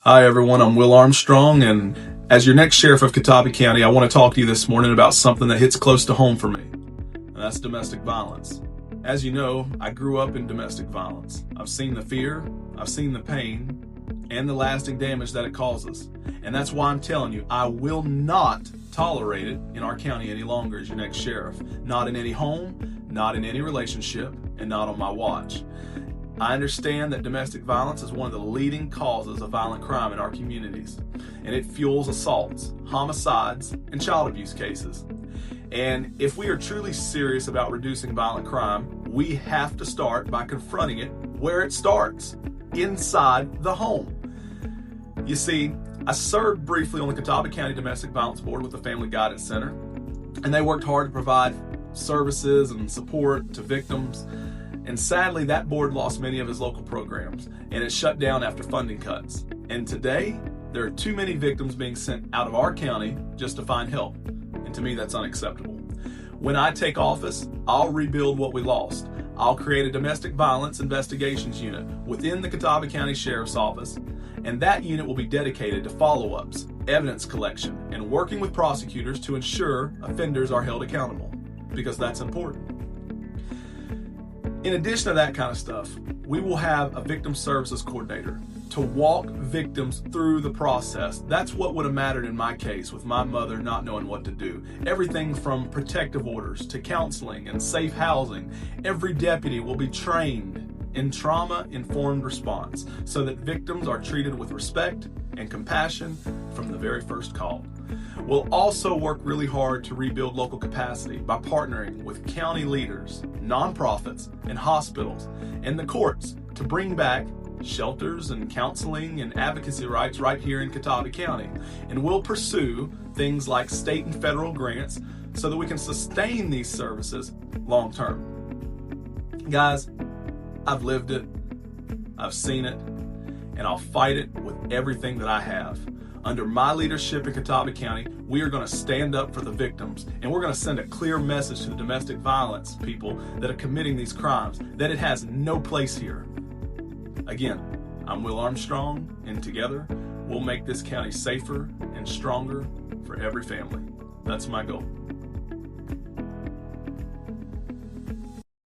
Hi everyone, I'm Will Armstrong, and as your next sheriff of Catawba County, I want to talk to you this morning about something that hits close to home for me, and that's domestic violence. As you know, I grew up in domestic violence. I've seen the fear, I've seen the pain, and the lasting damage that it causes. And that's why I'm telling you, I will not tolerate it in our county any longer as your next sheriff. Not in any home, not in any relationship, and not on my watch. I understand that domestic violence is one of the leading causes of violent crime in our communities, and it fuels assaults, homicides, and child abuse cases. And if we are truly serious about reducing violent crime, we have to start by confronting it where it starts, inside the home. You see, I served briefly on the Catawba County Domestic Violence Board with the Family Guidance Center, and they worked hard to provide services and support to victims. And sadly, that board lost many of his local programs, and it shut down after funding cuts. And today, there are too many victims being sent out of our county just to find help. And to me, that's unacceptable. When I take office, I'll rebuild what we lost. I'll create a domestic violence investigations unit within the Catawba County Sheriff's Office, and that unit will be dedicated to follow-ups, evidence collection, and working with prosecutors to ensure offenders are held accountable, because that's important. In addition to that kind of stuff, we will have a victim services coordinator to walk victims through the process. That's what would have mattered in my case with my mother not knowing what to do. Everything from protective orders to counseling and safe housing. Every deputy will be trained in trauma-informed response so that victims are treated with respect and compassion from the very first call. We'll also work really hard to rebuild local capacity by partnering with county leaders, nonprofits, and hospitals, and the courts to bring back shelters and counseling and advocacy rights right here in Catawba County. And we'll pursue things like state and federal grants so that we can sustain these services long term. Guys, I've lived it, I've seen it, and I'll fight it with everything that I have. Under my leadership in Catawba County, we are going to stand up for the victims, and we're going to send a clear message to the domestic violence people that are committing these crimes that it has no place here. Again, I'm Will Armstrong, and together we'll make this county safer and stronger for every family. That's my goal.